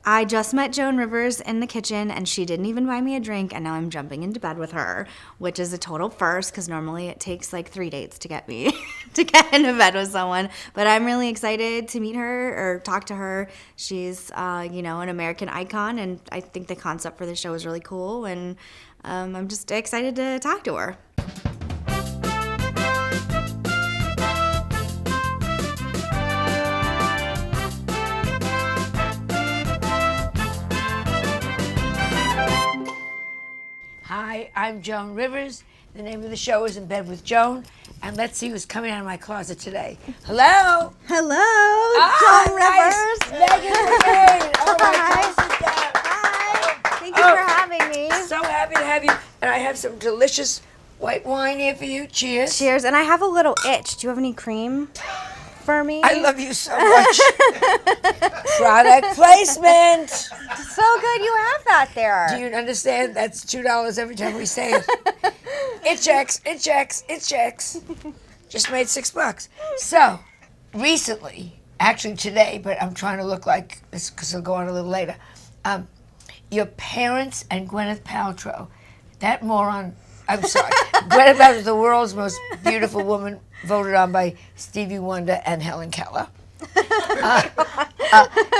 I just met Joan Rivers in the kitchen, and she didn't even buy me a drink, and now I'm jumping into bed with her, which is a total first because normally it takes like 3 dates to get me to get into bed with someone. But I'm really excited to meet her or talk to her. She's, an American icon, and I think the concept for the show is really cool, and I'm just excited to talk to her. Hi, I'm Joan Rivers. The name of the show is In Bed With Joan. And let's see who's coming out of my closet today. Hello? Hello, Joan Nice. Rivers. Meghan McCain. Oh, my Hi. gosh, sit down. Hi. Thank you for having me. So happy to have you. And I have some delicious white wine here for you. Cheers. Cheers. And I have a little itch. Do you have any cream for me? I love you so much. Product placement. So good you have that there. Do you understand? That's $2 every time we say it. It checks, it checks, it checks. Just made $6. So, recently, actually today, but I'm trying to look like this because it'll go on a little later. Your parents and Gwyneth Paltrow, that moron, I'm sorry, Gwyneth Paltrow is the world's most beautiful woman, voted on by Stevie Wonder and Helen Keller.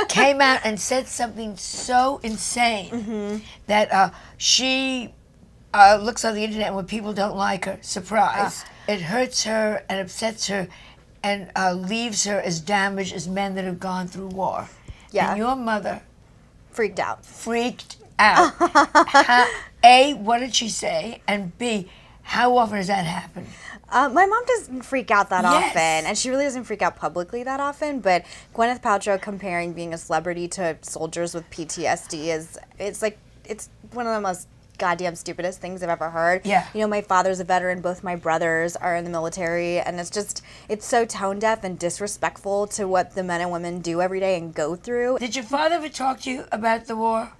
Came out and said something so insane that she looks on the internet and when people don't like her, surprise, it hurts her and upsets her and leaves her as damaged as men that have gone through war. Yeah. And your mother Freaked out. freaked out. A, what did she say? And B, how often does that happen? My mom doesn't freak out that Yes. often, and she really doesn't freak out publicly that often, but Gwyneth Paltrow comparing being a celebrity to soldiers with PTSD it's one of the most goddamn stupidest things I've ever heard. Yeah. You know, my father's a veteran, both my brothers are in the military, and it's so tone deaf and disrespectful to what the men and women do every day and go through. Did your father ever talk to you about the war?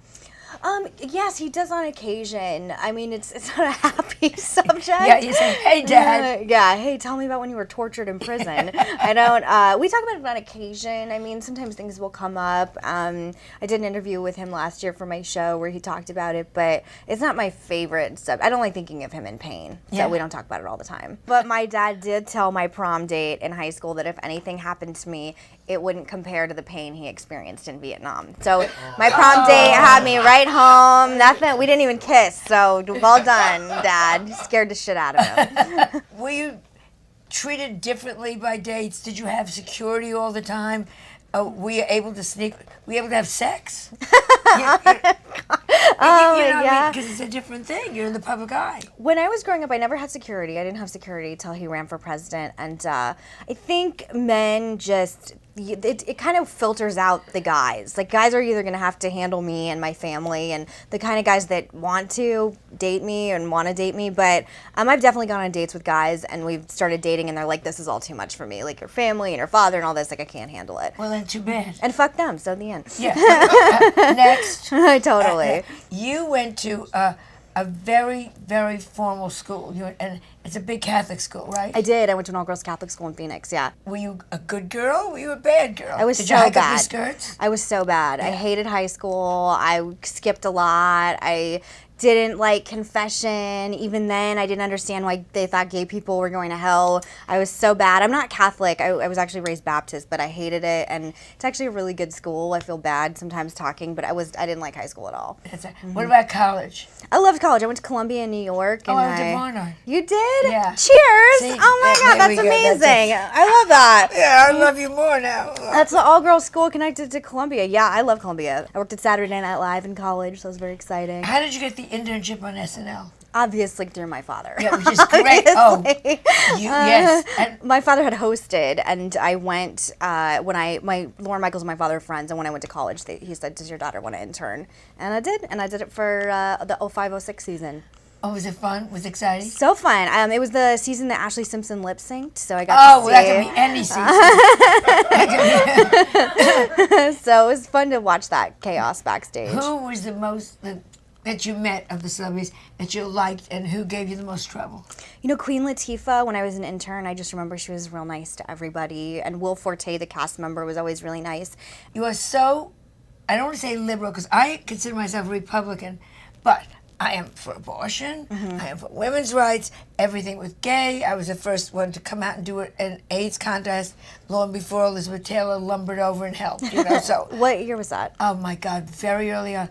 Yes, he does on occasion. I mean, it's not a happy subject. Yeah, you say, hey, Dad. Yeah, hey, tell me about when you were tortured in prison. I don't, we talk about it on occasion. I mean, sometimes things will come up. I did an interview with him last year for my show where he talked about it, but it's not my favorite stuff. I don't like thinking of him in pain, so we don't talk about it all the time. But my dad did tell my prom date in high school that if anything happened to me, it wouldn't compare to the pain he experienced in Vietnam. So my prom date had me right home. Nothing. We didn't even kiss. So well done, Dad. You scared the shit out of him. Were you treated differently by dates? Did you have security all the time? Were you able to sneak? Were you able to have sex? Yeah. Because it's a different thing. You're in the public eye. When I was growing up, I never had security. I didn't have security until he ran for president. And I think men just, it kind of filters out the guys. Like, guys are either going to have to handle me and my family and the kind of guys that want to date me and want to date me. But I've definitely gone on dates with guys and we've started dating and they're like, this is all too much for me. Like, your family and your father and all this, like, I can't handle it. Well, then too bad. And fuck them, so the end. Yeah. Next. Totally. You went to a very, very formal school. And it's a big Catholic school, right? I did. I went to an all-girls Catholic school in Phoenix, yeah. Were you a good girl? Were you a bad girl? I was Did so you hike bad. up your skirts? I was so bad. I hated high school. I skipped a lot. I didn't like confession. Even then, I didn't understand why they thought gay people were going to hell. I was so bad. I'm not Catholic. I was actually raised Baptist, but I hated it. And it's actually a really good school. I feel bad sometimes talking, but I didn't like high school at all. What about college? I loved college. I went to Columbia in New York. Oh, and I went to Barnard. You did? Yeah. Cheers! See, Oh my God, there that's we go. amazing. I love that. Yeah, I love you more now. That's the all-girls school connected to Columbia. Yeah, I love Columbia. I worked at Saturday Night Live in college, so it was very exciting. How did you get the internship on SNL? Obviously through my father. Yeah, which is great. Oh, yes. And My father had hosted, and I went when Lauren Michaels and my father were friends, and when I went to college, he said, "Does your daughter want to intern?" And I did, it for the 05-06 season. oh, was it fun? Was it exciting? So fun. It was the season that Ashley Simpson lip synced, so I got Oh, to well, see. that could be any season. So it was fun to watch that chaos backstage. Who was the most that you met of the celebrities that you liked, and who gave you the most trouble? You know, Queen Latifah, when I was an intern, I just remember she was real nice to everybody. And Will Forte, the cast member, was always really nice. You are so I don't want to say liberal because I consider myself a Republican, but I am for abortion. I am for women's rights, everything with gay. I was the first one to come out and do an AIDS contest long before Elizabeth Taylor lumbered over and helped. So What year was that? oh my God, very early on.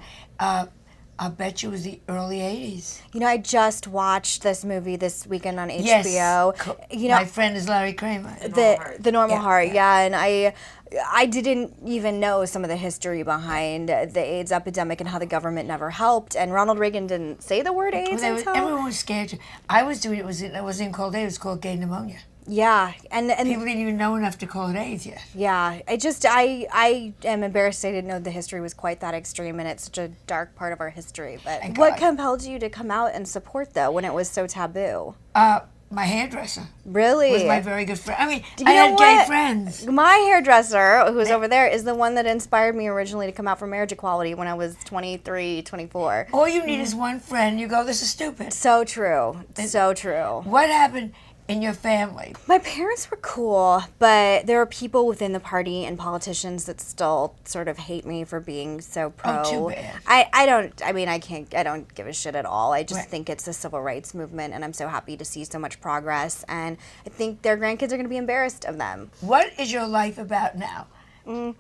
I'll bet you it was the early 80s. I just watched this movie this weekend on HBO. Yes. My friend is Larry Kramer. The Normal Heart, yeah. And I didn't even know some of the history behind the AIDS epidemic and how the government never helped. And Ronald Reagan didn't say the word AIDS until... Everyone was scared. I was doing it. It wasn't called AIDS. It was called gay pneumonia. Yeah, and people didn't even know enough to call it AIDS yet. Yeah, I am embarrassed I didn't know the history was quite that extreme, and it's such a dark part of our history. But what compelled you to come out and support, though, when it was so taboo? My hairdresser. Really? Was my very good friend. I mean, I had gay friends. My hairdresser, who's over there, is the one that inspired me originally to come out for marriage equality when I was 23, 24. All you need is one friend. You go, this is stupid. So true. So true. What happened in your family? My parents were cool, but there are people within the party and politicians that still sort of hate me for being so pro. Oh, too bad. I don't give a shit at all. I just think it's the civil rights movement, and I'm so happy to see so much progress, and I think their grandkids are going to be embarrassed of them. What is your life about now?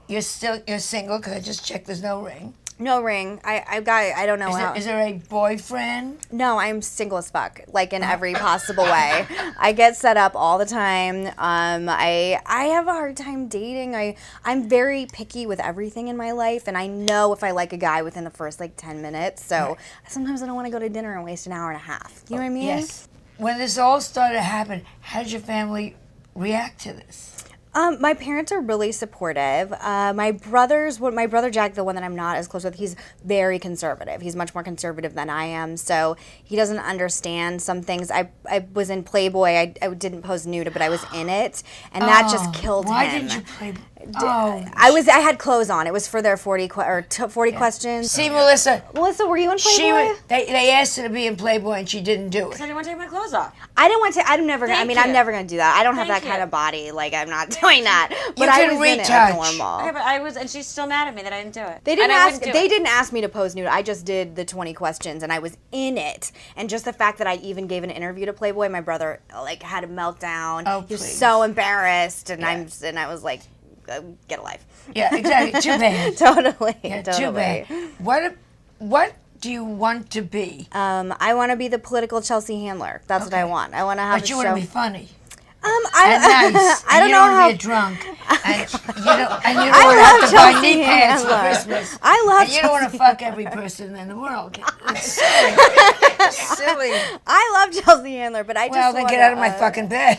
You're single, because I just checked there's no ring. No ring. I don't know how. Is there a boyfriend? No, I'm single as fuck, like in every possible way. I get set up all the time. I have a hard time dating. I'm very picky with everything in my life, and I know if I like a guy within the first 10 minutes. So sometimes I don't want to go to dinner and waste an hour and a half. You know what I mean? Yes. When this all started to happen, how did your family react to this? My parents are really supportive. My brother Jack, the one that I'm not as close with, he's very conservative. He's much more conservative than I am, so he doesn't understand some things. I was in Playboy. I didn't pose nude, but I was in it, and that just killed him. Why didn't you Playboy? I had clothes on. It was for their 40 questions. See, Melissa, were you in Playboy? They asked her to be in Playboy, and she didn't do it. I didn't want to take my clothes off. I didn't want to. I'm never gonna do that. I don't have that kind of body. I'm not doing that. But I was in it like normal. Okay, but I was, and she's still mad at me that I didn't do it. They didn't ask me to pose nude. I just did the 20 questions, and I was in it. And just the fact that I even gave an interview to Playboy, my brother had a meltdown. Oh, he was so embarrassed, and I was like, get a life. Yeah, exactly. Too bad. Totally. Too bad. What do you want to be? I want to be the political Chelsea Handler. That's what I want. I want to have. But you want to be funny. I nice. I don't know how. You don't want to be a drunk. And you don't want to have to buy knee pads for Christmas. I love. And you don't want to fuck every person in the world. It's silly. Silly. I love Chelsea Handler, but I just then get out of my fucking bed.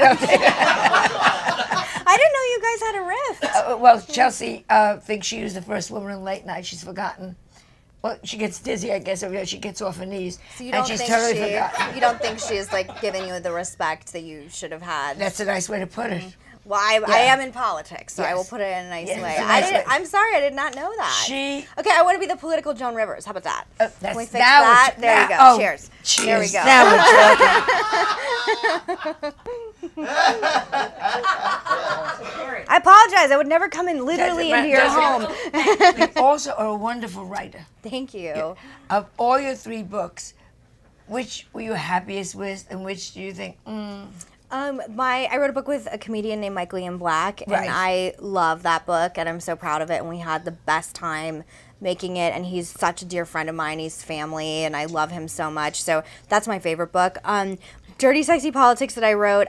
I didn't know you guys had a rift. Chelsea thinks she was the first woman in late night. She's forgotten. Well, she gets dizzy, I guess, every time she gets off her knees. So you don't you don't think she's giving you the respect that you should have had? That's a nice way to put it. Well, I am in politics, so I will put it in a nice way. I'm sorry, I did not know that. Okay, I want to be the political Joan Rivers. How about that? Can we fix that? There you go. Cheers. There we go. Now we're talking. I apologize. I would never come in literally into your home. You also are a wonderful writer. Thank you. Yeah. Of all your 3 books, which were you happiest with, and which do you think, I wrote a book with a comedian named Michael Ian Black, and I love that book, and I'm so proud of it, and we had the best time making it, and he's such a dear friend of mine. He's family, and I love him so much, so that's my favorite book. Dirty Sexy Politics that I wrote,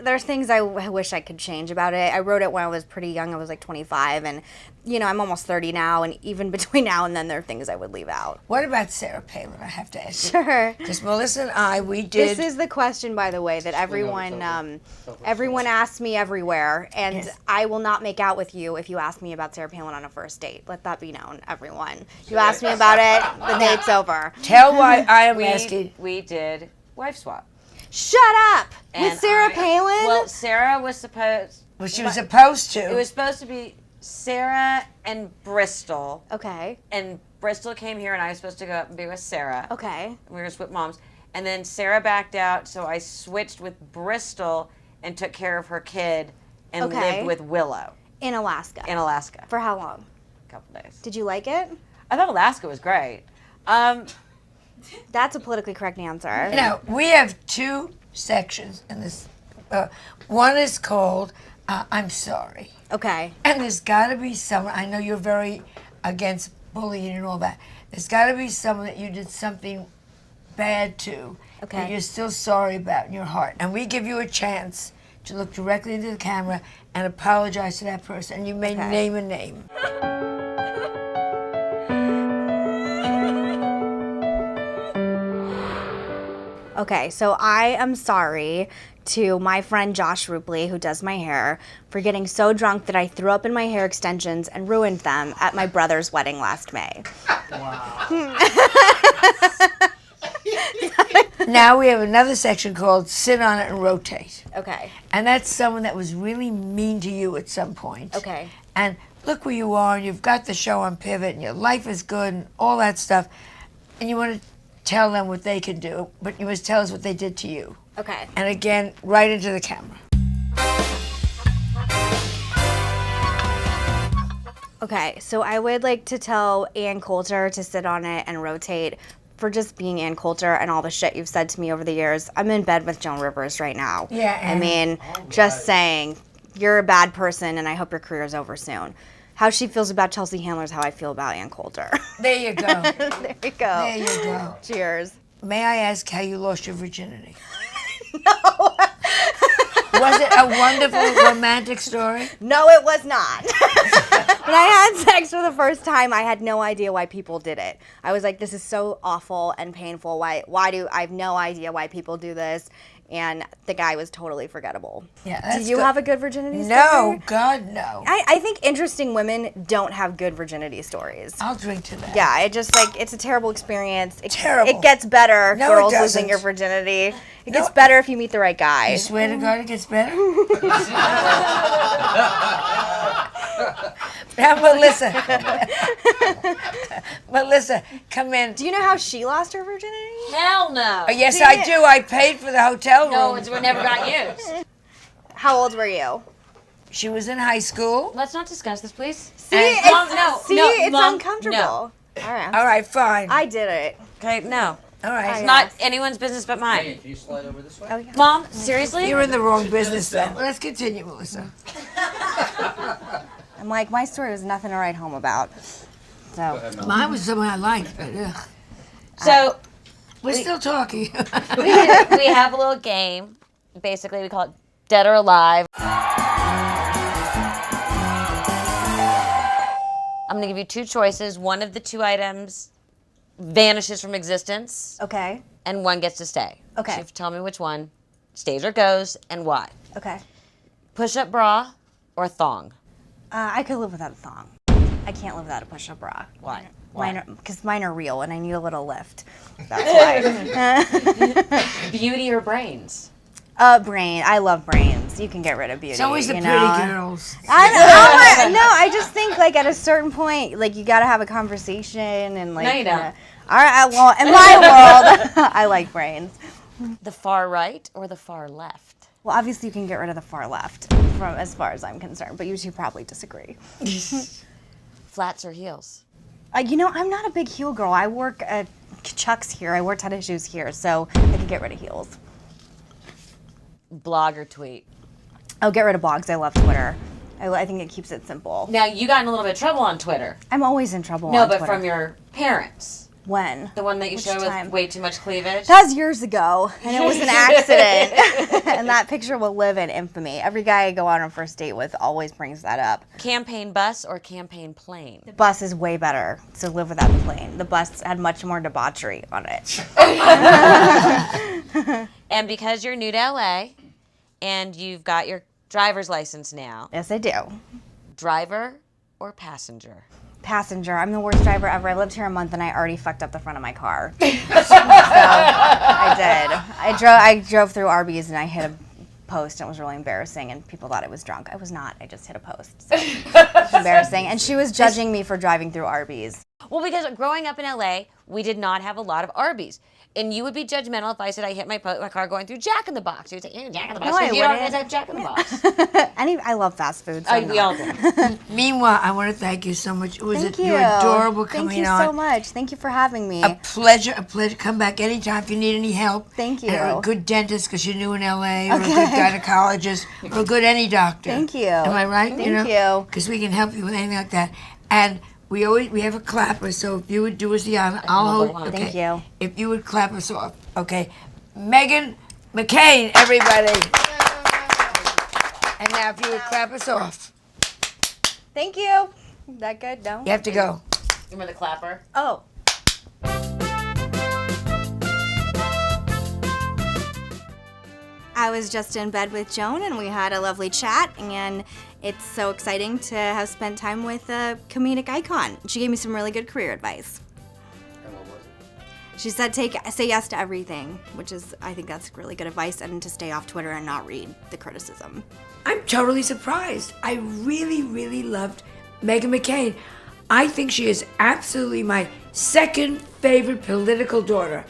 there's things I wish I could change about it. I wrote it when I was pretty young. I was 25, and I'm almost 30 now, and even between now and then there are things I would leave out. What about Sarah Palin? I have to ask you. Sure. Because Melissa and I, we did... This is the question, by the way, that everyone asks me everywhere, and I will not make out with you if you ask me about Sarah Palin on a first date. Let that be known, everyone. You ask me about it, the date's over. Tell why I am asking. We did wife swap. Shut up! With Sarah Palin? Well, Sarah was supposed... Well, she was supposed to. It was supposed to be Sarah and Bristol. Okay. And Bristol came here, and I was supposed to go up and be with Sarah. Okay. We were split moms. And then Sarah backed out, so I switched with Bristol and took care of her kid and lived with Willow. In Alaska? In Alaska. For how long? a couple days. Did you like it? I thought Alaska was great. That's a politically correct answer. Now, we have 2 sections in this. One is called I'm Sorry. Okay. And there's got to be someone, I know you're very against bullying and all that. There's got to be someone that you did something bad to that you're still sorry about in your heart. And we give you a chance to look directly into the camera and apologize to that person. And you may name a name. Okay, so I am sorry to my friend Josh Rupley, who does my hair, for getting so drunk that I threw up in my hair extensions and ruined them at my brother's wedding last May. Wow. Now we have another section called Sit on It and Rotate. Okay. And that's someone that was really mean to you at some point. Okay. And look where you are, and you've got the show on Pivot, and your life is good, and all that stuff. And you want to tell them what they can do, but you must tell us what they did to you. Okay. And again, right into the camera. Okay, so I would like to tell Ann Coulter to sit on it and rotate for just being Ann Coulter and all the shit you've said to me over the years. I'm in bed with Joan Rivers right now. Yeah, I mean, just saying, you're a bad person and I hope your career's over soon. How she feels about Chelsea Handler is how I feel about Ann Coulter. There you go. There you go. There you go. Cheers. May I ask how you lost your virginity? No. Was it a wonderful romantic story? No, it was not. When I had sex for the first time, I had no idea why people did it. I was like, this is so awful and painful. I have no idea why people do this. And the guy was totally forgettable. Yeah, that's Did you have a good virginity story? No, God, no. I think interesting women don't have good virginity stories. I'll drink to that. Yeah, it's a terrible experience. Terrible. It gets better, No, girls it losing doesn't. your virginity. It gets better if you meet the right guy. You swear to God it gets better? Now, Melissa. Melissa, come in. Do you know how she lost her virginity? Hell no. Oh, yes, I do. I paid for the hotel room. No, we never got used. How old were you? She was in high school. Let's not discuss this, please. See, Mom, it's Mom, uncomfortable. no. All right. All right, fine. I did it. Okay, no. All right. It's not anyone's business but mine. Hey, can you slide over this way? Oh, yeah. Mom, seriously? You're in the wrong business, though. Let's continue, Melissa. I'm like, my story was nothing to write home about. Go So, ahead, Mel. Mine was someone I liked, but ugh. So We're still talking. we have a little game. Basically, we call it Dead or Alive. I'm going to give you 2 choices. One of the 2 items vanishes from existence, okay. and one gets to stay. Okay. So you have to tell me which one stays or goes, and why. Okay. Push-up bra or thong? I could live without a thong. I can't live without a push-up bra. Why? Because mine are real and I need a little lift. That's why. Beauty or brains? Brain. I love brains. You can get rid of beauty. It's always the you pretty know? girls. No, I just think like at a certain point, like you got to have a conversation and like. No, you don't. All right. Well, in my world, I like brains. The far right or the far left? Well, obviously you can get rid of the far left, from as far as I'm concerned. But you two probably disagree. Flats or heels? You know, I'm not a big heel girl. I work at Chuck's here. I wear tennis shoes here, so I can get rid of heels. Blog or tweet? Oh, get rid of blogs. I love Twitter. I think it keeps it simple. Now, you got in a little bit of trouble on Twitter. I'm always in trouble No, on but Twitter. from your parents. When? The one that you Which showed time? with way too much cleavage? That was years ago, and it was an accident. And that picture will live in infamy. Every guy I go out on a first date with always brings that up. Campaign bus or campaign plane? The bus is way better, so live without the plane. The bus had much more debauchery on it. And because you're new to LA and you've got your driver's license now, Yes, I do. driver or passenger? Passenger. I'm the worst driver ever. I lived here a month and I already fucked up the front of my car. So I did. I drove through Arby's and I hit a post and it was really embarrassing and people thought I was drunk. I was not. I just hit a post. So it's embarrassing. And she was judging me for driving through Arby's. Well, because growing up in LA, we did not have a lot of Arby's. And you would be judgmental if I said I hit my car going through Jack in the Box. You'd say, Jack in the Box. No, I You don't wouldn't. always have Jack in the Box. I love fast food. So We all do. Meanwhile, I want to thank you so much. It was Thank you. you're adorable coming Thank you on. so much. Thank you for having me. A pleasure. Come back anytime if you need any help. Thank you. And a good dentist because you're new in LA, or a good gynecologist, or a good any doctor. Thank you. Am I right? Thank you. Because we can help you with anything like that. And we have a clapper, so if you would do us the honor, I'll hold. Okay. Thank you. If you would clap us off, okay. Meghan, McCain, everybody. And now if you would clap us off. Thank you. That good? No? You have to go. Remember the clapper? Oh. I was just in bed with Joan and we had a lovely chat, and it's so exciting to have spent time with a comedic icon. She gave me some really good career advice. And what was it? She said say yes to everything, which is, I think that's really good advice, and to stay off Twitter and not read the criticism. I'm totally surprised. I really, really loved Meghan McCain. I think she is absolutely my second favorite political daughter,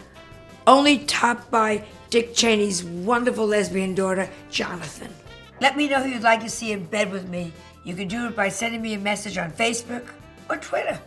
only topped by Dick Cheney's wonderful lesbian daughter, Jonathan. Let me know who you'd like to see in bed with me. You can do it by sending me a message on Facebook or Twitter.